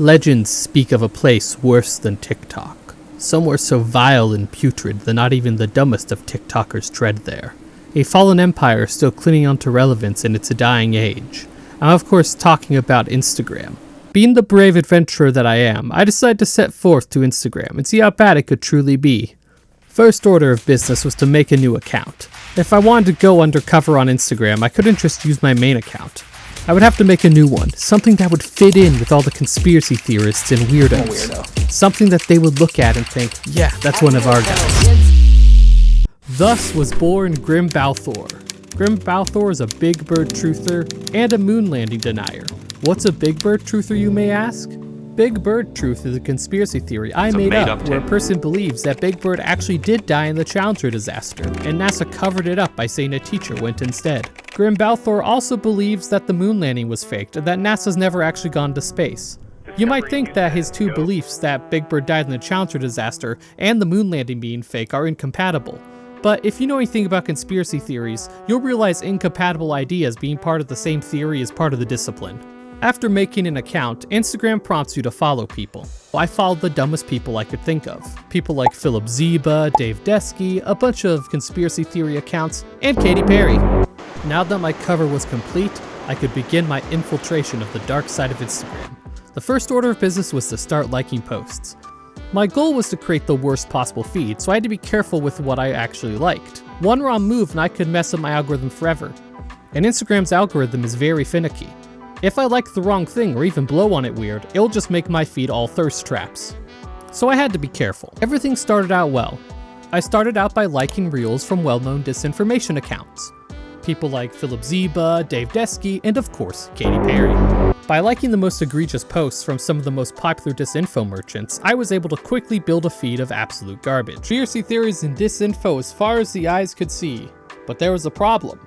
Legends speak of a place worse than TikTok. Somewhere so vile and putrid that not even the dumbest of TikTokers tread there. A fallen empire still clinging onto relevance in its dying age. I'm of course talking about Instagram. Being the brave adventurer that I am, I decided to set forth to Instagram and see how bad it could truly be. First order of business was to make a new account. If I wanted to go undercover on Instagram, I couldn't just use my main account. I would have to make a new one, something that would fit in with all the conspiracy theorists and weirdos. Something that they would look at and think, yeah, that's one of our guys. Thus was born Grim Balthor. Grim Balthor is a big bird truther and a moon landing denier. What's a big bird truther, you may ask? Big Bird Truth is a conspiracy theory I made up where a person believes that Big Bird actually did die in the Challenger disaster, and NASA covered it up by saying a teacher went instead. Grim Balthor also believes that the moon landing was faked and that NASA's never actually gone to space. You might think that his two beliefs, that Big Bird died in the Challenger disaster and the moon landing being fake, are incompatible. But if you know anything about conspiracy theories, you'll realize incompatible ideas being part of the same theory is part of the discipline. After making an account, Instagram prompts you to follow people. I followed the dumbest people I could think of. People like Philip Zeba, Dave Desky, a bunch of conspiracy theory accounts, and Katy Perry. Now that my cover was complete, I could begin my infiltration of the dark side of Instagram. The first order of business was to start liking posts. My goal was to create the worst possible feed, so I had to be careful with what I actually liked. One wrong move and I could mess up my algorithm forever. And Instagram's algorithm is very finicky. If I like the wrong thing or even blow on it weird, it'll just make my feed all thirst traps. So I had to be careful. Everything started out well. I started out by liking reels from well-known disinformation accounts. People like Philip Zeba, Dave Desky, and of course, Katy Perry. By liking the most egregious posts from some of the most popular disinfo merchants, I was able to quickly build a feed of absolute garbage. Conspiracy theories and disinfo as far as the eyes could see. But there was a problem.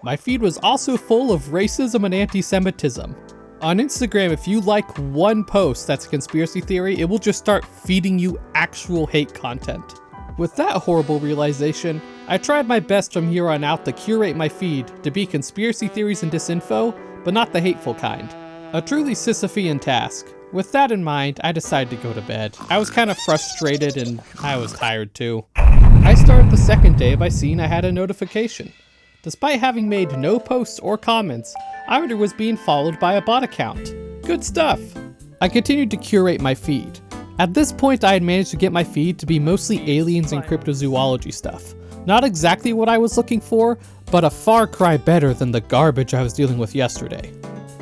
My feed was also full of racism and anti-Semitism. On Instagram, if you like one post that's a conspiracy theory, it will just start feeding you actual hate content. With that horrible realization, I tried my best from here on out to curate my feed to be conspiracy theories and disinfo, but not the hateful kind. A truly Sisyphean task. With that in mind, I decided to go to bed. I was kind of frustrated and I was tired too. I started the second day by seeing I had a notification. Despite having made no posts or comments, I was being followed by a bot account. Good stuff! I continued to curate my feed. At this point, I had managed to get my feed to be mostly aliens and cryptozoology stuff. Not exactly what I was looking for, but a far cry better than the garbage I was dealing with yesterday.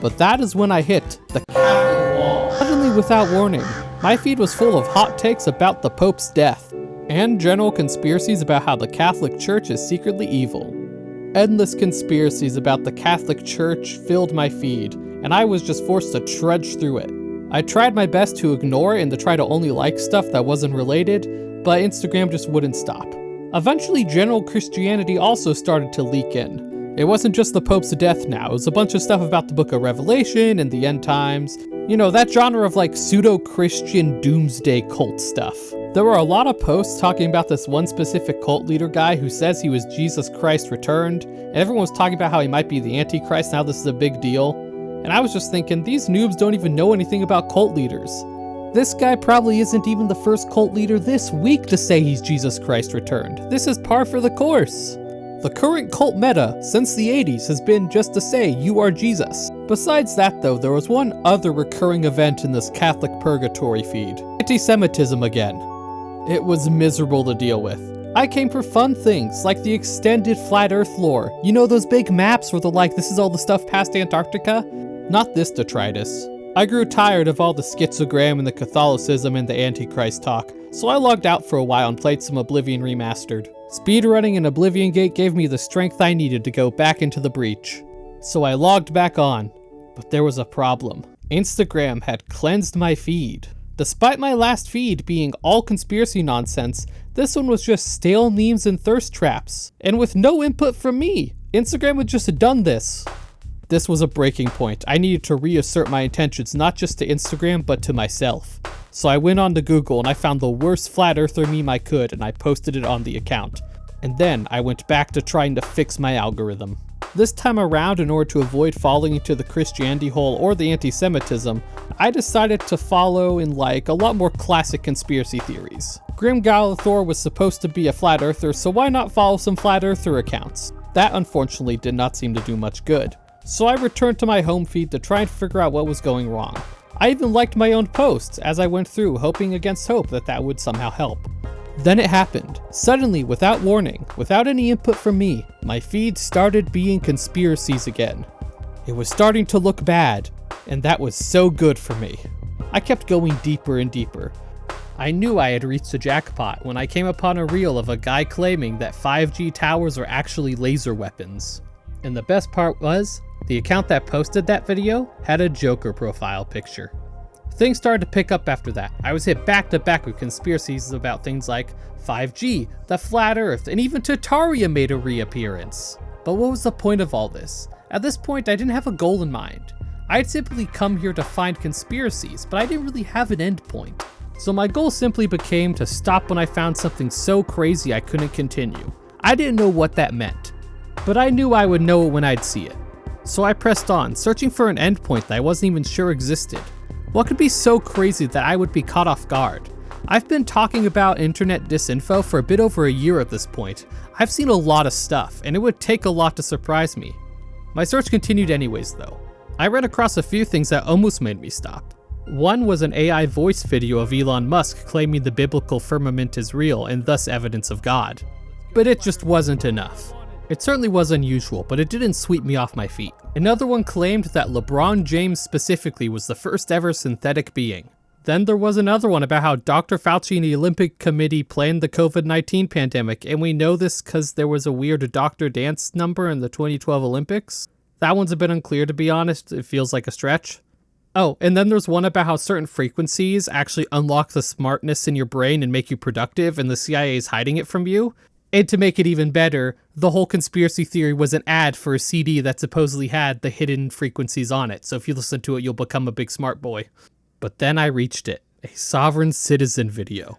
But that is when I hit the Catholic wall. Suddenly, without warning, my feed was full of hot takes about the Pope's death, and general conspiracies about how the Catholic Church is secretly evil. Endless conspiracies about the Catholic Church filled my feed, and I was just forced to trudge through it. I tried my best to ignore it and to try to only like stuff that wasn't related, but Instagram just wouldn't stop. Eventually, general Christianity also started to leak in. It wasn't just the Pope's death now, it was a bunch of stuff about the Book of Revelation and the end times. You know, that genre of like pseudo-Christian doomsday cult stuff. There were a lot of posts talking about this one specific cult leader guy who says he was Jesus Christ returned, and everyone was talking about how he might be the Antichrist, now this is a big deal. And I was just thinking, these noobs don't even know anything about cult leaders. This guy probably isn't even the first cult leader this week to say he's Jesus Christ returned. This is par for the course. The current cult meta since the 80s has been just to say you are Jesus. Besides that though, there was one other recurring event in this Catholic purgatory feed. Anti-Semitism again. It was miserable to deal with. I came for fun things, like the extended flat earth lore. You know those big maps where they're like, this is all the stuff past Antarctica? Not this detritus. I grew tired of all the schizogram and the Catholicism and the Antichrist talk, so I logged out for a while and played some Oblivion Remastered. Speedrunning in Oblivion Gate gave me the strength I needed to go back into the breach. So I logged back on, but there was a problem. Instagram had cleansed my feed. Despite my last feed being all conspiracy nonsense, this one was just stale memes and thirst traps. And with no input from me, Instagram had just done this. This was a breaking point. I needed to reassert my intentions not just to Instagram, but to myself. So I went on to Google and I found the worst flat earther meme I could and I posted it on the account. And then I went back to trying to fix my algorithm. This time around, in order to avoid falling into the Christianity hole or the anti-Semitism, I decided to follow in like a lot more classic conspiracy theories. Grim Galathor was supposed to be a flat earther, so why not follow some flat earther accounts? That unfortunately did not seem to do much good. So I returned to my home feed to try and figure out what was going wrong. I even liked my own posts as I went through, hoping against hope that that would somehow help. Then it happened. Suddenly, without warning, without any input from me, my feed started being conspiracies again. It was starting to look bad, and that was so good for me. I kept going deeper and deeper. I knew I had reached a jackpot when I came upon a reel of a guy claiming that 5G towers are actually laser weapons. And the best part was, the account that posted that video had a Joker profile picture. Things started to pick up after that. I was hit back to back with conspiracies about things like 5G, the flat earth, and even Tartaria made a reappearance. But what was the point of all this? At this point, I didn't have a goal in mind. I'd simply come here to find conspiracies, but I didn't really have an end point. So my goal simply became to stop when I found something so crazy I couldn't continue. I didn't know what that meant, but I knew I would know it when I'd see it. So I pressed on, searching for an endpoint that I wasn't even sure existed. What could be so crazy that I would be caught off guard? I've been talking about internet disinfo for a bit over a year at this point. I've seen a lot of stuff, and it would take a lot to surprise me. My search continued anyways though. I ran across a few things that almost made me stop. One was an AI voice video of Elon Musk claiming the biblical firmament is real and thus evidence of God. But it just wasn't enough. It certainly was unusual, but it didn't sweep me off my feet. Another one claimed that LeBron James specifically was the first ever synthetic being. Then there was another one about how Dr. Fauci and the Olympic Committee planned the COVID-19 pandemic, and we know this because there was a weird doctor dance number in the 2012 Olympics. That one's a bit unclear, to be honest. It feels like a stretch. Oh, and then there's one about how certain frequencies actually unlock the smartness in your brain and make you productive, and the CIA is hiding it from you. And to make it even better, the whole conspiracy theory was an ad for a CD that supposedly had the hidden frequencies on it, so if you listen to it, you'll become a big smart boy. But then I reached it, a sovereign citizen video.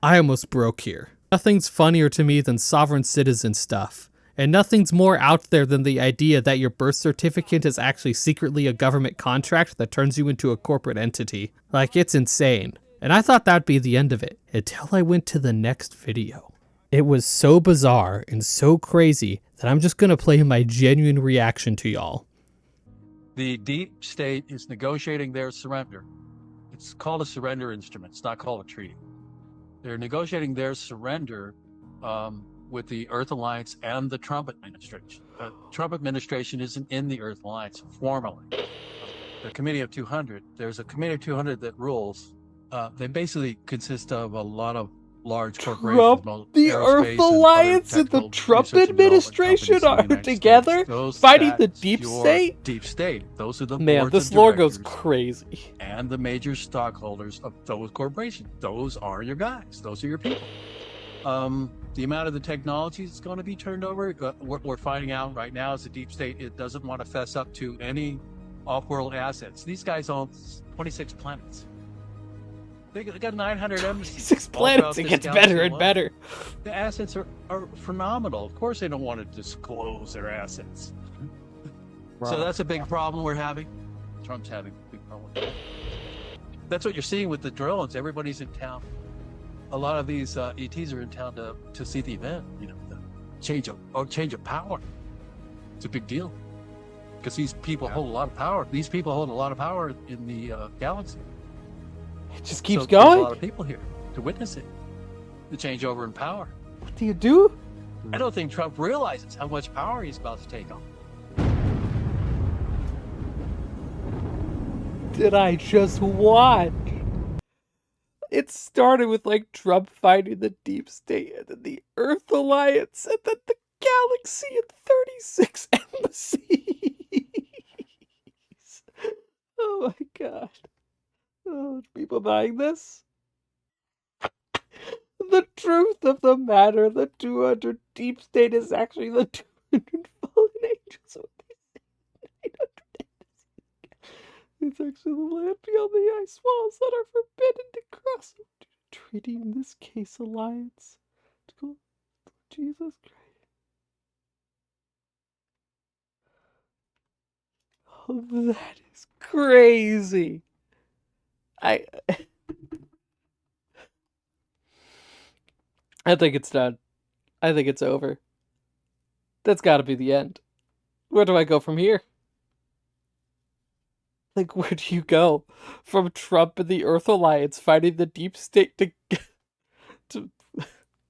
I almost broke here. Nothing's funnier to me than sovereign citizen stuff, and nothing's more out there than the idea that your birth certificate is actually secretly a government contract that turns you into a corporate entity. Like, it's insane. And I thought that'd be the end of it, until I went to the next video. It was so bizarre and so crazy that I'm just gonna play my genuine reaction to y'all. The deep state is negotiating their surrender. It's called a surrender instrument. It's not called a treaty. They're negotiating their surrender with the Earth Alliance and the Trump administration. The Trump administration isn't in the Earth Alliance formally. The Committee of 200, there's a Committee of 200 that rules. They basically consist of a lot of large corporations. Trump, the Earth Alliance, and the Trump administration are together fighting the deep state? Deep state. Those are the man, this lore goes crazy. And the major stockholders of those corporations. Those are your guys. Those are your people. The amount of the technology that's going to be turned over, what we're finding out right now is the deep state, it doesn't want to fess up to any off-world assets. These guys own 26 planets. They got 900 embassies. 6 planets, it gets better and better. The assets are phenomenal. Of course they don't want to disclose their assets. Wow. So that's a big problem we're having. Trump's having a big problem. That's what you're seeing with the drones. Everybody's in town. A lot of these ETs are in town to see the event, you know, the change of power. It's a big deal. Because these people hold a lot of power. These people hold a lot of power in the galaxy. It just keeps going. There's a lot of people here to witness it. The changeover in power. What do you do? I don't think Trump realizes how much power he's about to take on. Did I just watch? It started with like Trump fighting the deep state and then the Earth Alliance and then the galaxy and 36 embassies. Oh my god. Oh, people buying this? The truth of the matter, the 200 deep state is actually the 200 fallen angels. It's actually the land beyond the ice walls that are forbidden to cross. Treaty in this case alliance. To Jesus Christ. That is crazy. I think it's done. I think it's over. That's got to be the end. Where do I go from here? Like, where do you go from Trump and the Earth Alliance fighting the deep state to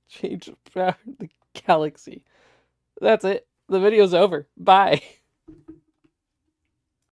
change the galaxy? That's it. The video's over. Bye.